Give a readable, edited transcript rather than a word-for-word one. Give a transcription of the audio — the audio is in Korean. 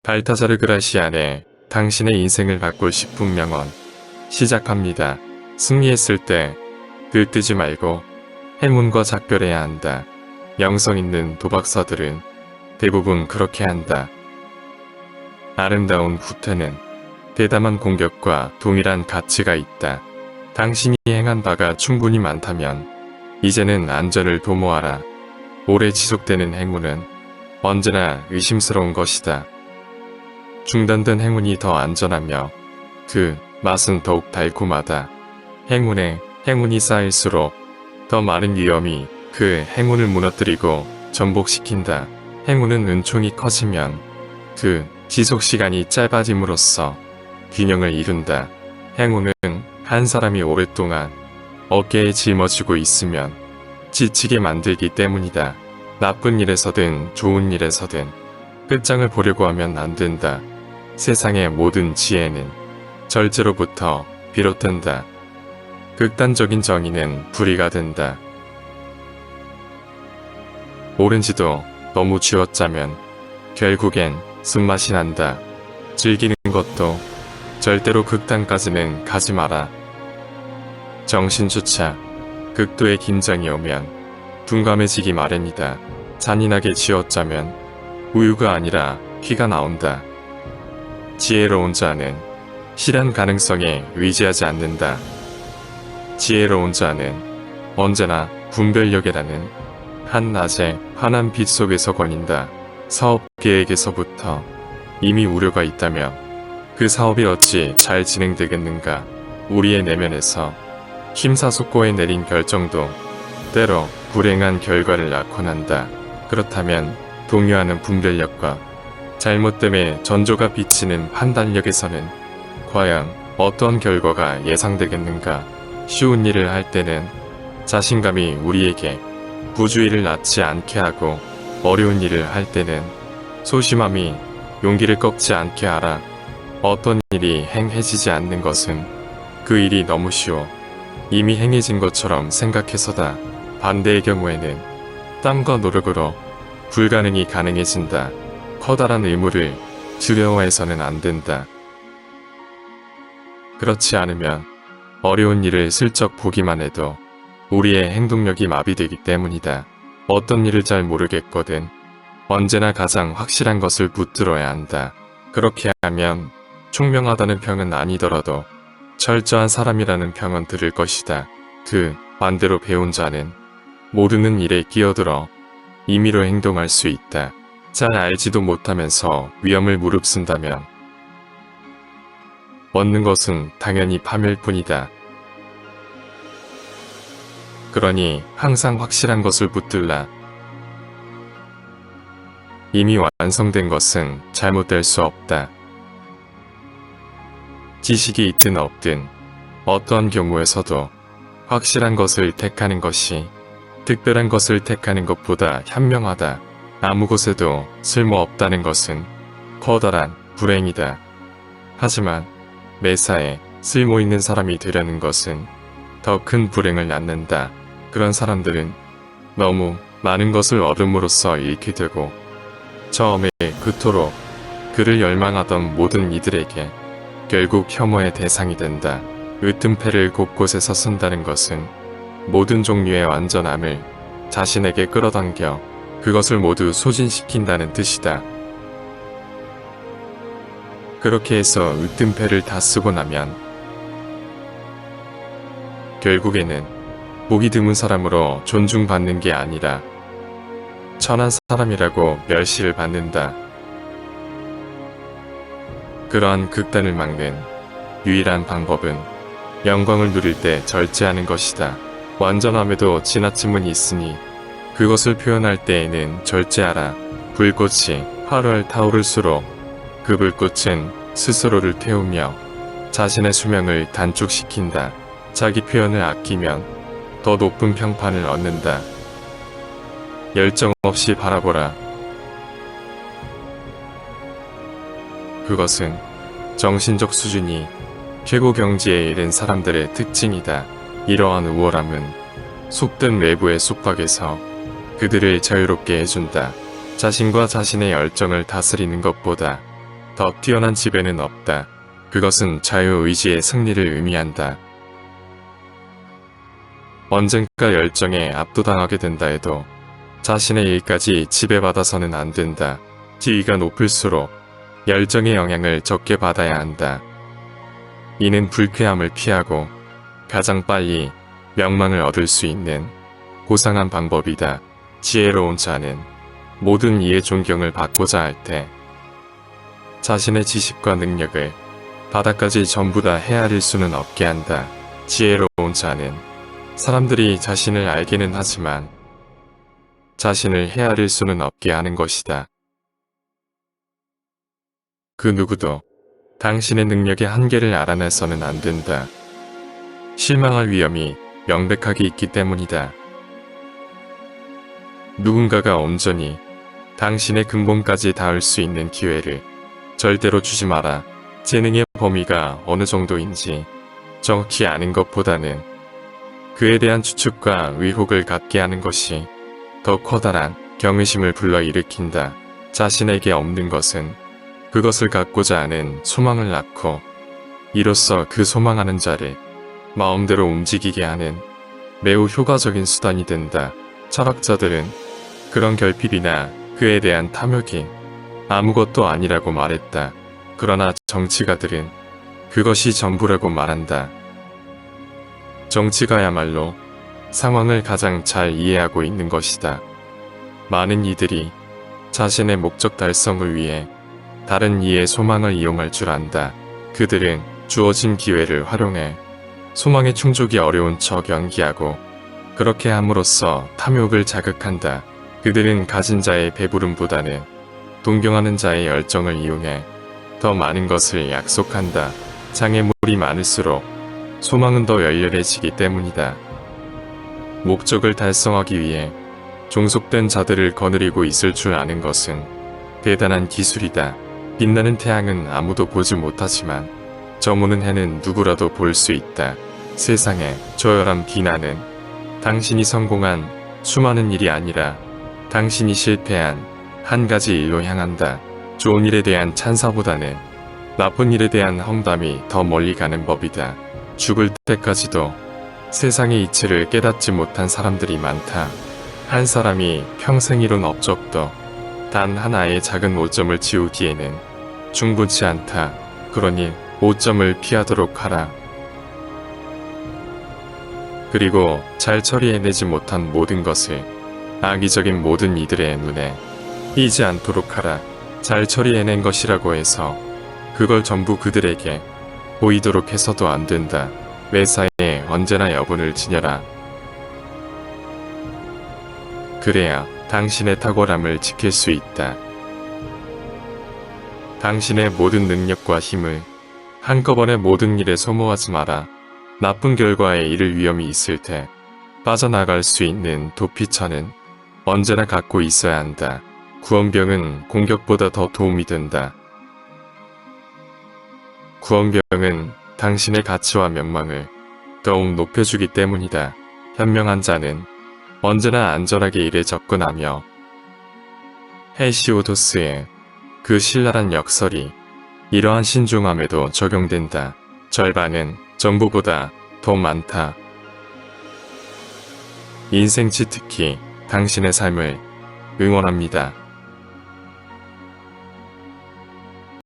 발타자르 그라시안의 당신의 인생을 바꿀 10분 명언 시작합니다. 승리했을 때 들뜨지 말고 행운과 작별해야 한다. 영성 있는 도박사들은 대부분 그렇게 한다. 아름다운 후퇴는 대담한 공격과 동일한 가치가 있다. 당신이 행한 바가 충분히 많다면 이제는 안전을 도모하라. 오래 지속되는 행운은 언제나 의심스러운 것이다. 중단된 행운이 더 안전하며 그 맛은 더욱 달콤하다. 행운이 쌓일수록 더 많은 위험이 그 행운을 무너뜨리고 전복시킨다. 행운은 은총이 커지면 그 지속시간이 짧아짐으로써 균형을 이룬다. 행운은 한 사람이 오랫동안 어깨에 짊어지고 있으면 지치게 만들기 때문이다. 나쁜 일에서든 좋은 일에서든 끝장을 보려고 하면 안 된다. 세상의 모든 지혜는 절제로부터 비롯된다. 극단적인 정의는 불의가 된다. 오렌지도 너무 쥐어짜면 결국엔 쓴맛이 난다. 즐기는 것도 절대로 극단까지는 가지 마라. 정신주차, 극도의 긴장이 오면 둔감해지기 마련이다. 잔인하게 쥐어짜면 우유가 아니라 피가 나온다. 지혜로운 자는 실현 가능성에 의지하지 않는다. 지혜로운 자는 언제나 분별력이라는 한낮의 환한 빛 속에서 거닌다. 사업 계획에서부터 이미 우려가 있다며 그 사업이 어찌 잘 진행되겠는가. 우리의 내면에서 심사숙고해 내린 결정도 때로 불행한 결과를 낳곤 한다. 그렇다면 동요하는 분별력과 잘못됨에 전조가 비치는 판단력에서는 과연 어떤 결과가 예상되겠는가. 쉬운 일을 할 때는 자신감이 우리에게 부주의를 낳지 않게 하고 어려운 일을 할 때는 소심함이 용기를 꺾지 않게 하라. 어떤 일이 행해지지 않는 것은 그 일이 너무 쉬워 이미 행해진 것처럼 생각해서다. 반대의 경우에는 땀과 노력으로 불가능이 가능해진다. 커다란 의무를 두려워해서는 안 된다. 그렇지 않으면 어려운 일을 슬쩍 보기만 해도 우리의 행동력이 마비되기 때문이다. 어떤 일을 잘 모르겠거든. 언제나 가장 확실한 것을 붙들어야 한다. 그렇게 하면 총명하다는 평은 아니더라도 철저한 사람이라는 평은 들을 것이다. 그 반대로 배운 자는 모르는 일에 끼어들어 임의로 행동할 수 있다. 잘 알지도 못하면서 위험을 무릅쓴다면 얻는 것은 당연히 파멸일 뿐이다. 그러니 항상 확실한 것을 붙들라. 이미 완성된 것은 잘못될 수 없다. 지식이 있든 없든 어떠한 경우에서도 확실한 것을 택하는 것이 특별한 것을 택하는 것보다 현명하다. 아무 곳에도 쓸모없다는 것은 커다란 불행이다. 하지만 매사에 쓸모있는 사람이 되려는 것은 더 큰 불행을 낳는다. 그런 사람들은 너무 많은 것을 얻음으로써 잃게 되고 처음에 그토록 그를 열망하던 모든 이들에게 결국 혐오의 대상이 된다. 으뜸패를 곳곳에서 쓴다는 것은 모든 종류의 완전함을 자신에게 끌어당겨 그것을 모두 소진시킨다는 뜻이다. 그렇게 해서 으뜸패를 다 쓰고 나면 결국에는 보기 드문 사람으로 존중받는 게 아니라 천한 사람이라고 멸시를 받는다. 그러한 극단을 막는 유일한 방법은 영광을 누릴 때 절제하는 것이다. 완전함에도 지나침은 있으니 그것을 표현할 때에는 절제하라. 불꽃이 활활 타오를수록 그 불꽃은 스스로를 태우며 자신의 수명을 단축시킨다. 자기 표현을 아끼면 더 높은 평판을 얻는다. 열정 없이 바라보라. 그것은 정신적 수준이 최고 경지에 이른 사람들의 특징이다. 이러한 우월함은 속된 외부의 속박에서 그들을 자유롭게 해준다. 자신과 자신의 열정을 다스리는 것보다 더 뛰어난 지배는 없다. 그것은 자유의지의 승리를 의미한다. 언젠가 열정에 압도당하게 된다 해도 자신의 일까지 지배받아서는 안 된다. 지위가 높을수록 열정의 영향을 적게 받아야 한다. 이는 불쾌함을 피하고 가장 빨리 명망을 얻을 수 있는 고상한 방법이다. 지혜로운 자는 모든 이의 존경을 받고자 할 때 자신의 지식과 능력을 바닥까지 전부 다 헤아릴 수는 없게 한다. 지혜로운 자는 사람들이 자신을 알기는 하지만 자신을 헤아릴 수는 없게 하는 것이다. 그 누구도 당신의 능력의 한계를 알아내서는 안 된다. 실망할 위험이 명백하게 있기 때문이다. 누군가가 온전히 당신의 근본까지 닿을 수 있는 기회를 절대로 주지 마라. 재능의 범위가 어느 정도인지 정확히 아는 것보다는 그에 대한 추측과 의혹을 갖게 하는 것이 더 커다란 경외심을 불러일으킨다. 자신에게 없는 것은 그것을 갖고자 하는 소망을 낳고 이로써 그 소망하는 자를 마음대로 움직이게 하는 매우 효과적인 수단이 된다. 철학자들은 그런 결핍이나 그에 대한 탐욕이 아무것도 아니라고 말했다. 그러나 정치가들은 그것이 전부라고 말한다. 정치가야말로 상황을 가장 잘 이해하고 있는 것이다. 많은 이들이 자신의 목적 달성을 위해 다른 이의 소망을 이용할 줄 안다. 그들은 주어진 기회를 활용해 소망에 충족이 어려운 척 연기하고 그렇게 함으로써 탐욕을 자극한다. 그들은 가진 자의 배부름보다는 동경하는 자의 열정을 이용해 더 많은 것을 약속한다. 장애물이 많을수록 소망은 더 열렬해지기 때문이다. 목적을 달성하기 위해 종속된 자들을 거느리고 있을 줄 아는 것은 대단한 기술이다. 빛나는 태양은 아무도 보지 못하지만 저무는 해는 누구라도 볼 수 있다. 세상의 조열한 비난은 당신이 성공한 수많은 일이 아니라 당신이 실패한 한 가지 일로 향한다. 좋은 일에 대한 찬사보다는 나쁜 일에 대한 험담이 더 멀리 가는 법이다. 죽을 때까지도 세상의 이치를 깨닫지 못한 사람들이 많다. 한 사람이 평생 이룬 업적도 단 하나의 작은 오점을 지우기에는 충분치 않다. 그러니 오점을 피하도록 하라. 그리고 잘 처리해내지 못한 모든 것을 악의적인 모든 이들의 눈에 띄지 않도록 하라. 잘 처리해낸 것이라고 해서 그걸 전부 그들에게 보이도록 해서도 안 된다. 매사에 언제나 여분을 지녀라. 그래야 당신의 탁월함을 지킬 수 있다. 당신의 모든 능력과 힘을 한꺼번에 모든 일에 소모하지 마라. 나쁜 결과에 이를 위험이 있을 때 빠져나갈 수 있는 도피처는 언제나 갖고 있어야 한다. 구원병은 공격보다 더 도움이 된다. 구원병은 당신의 가치와 명망을 더욱 높여주기 때문이다. 현명한 자는 언제나 안전하게 일에 접근하며 헤시오도스의 그 신랄한 역설이 이러한 신중함에도 적용된다. 절반은 전부보다 더 많다. 인생치 특히 당신의 삶을 응원합니다.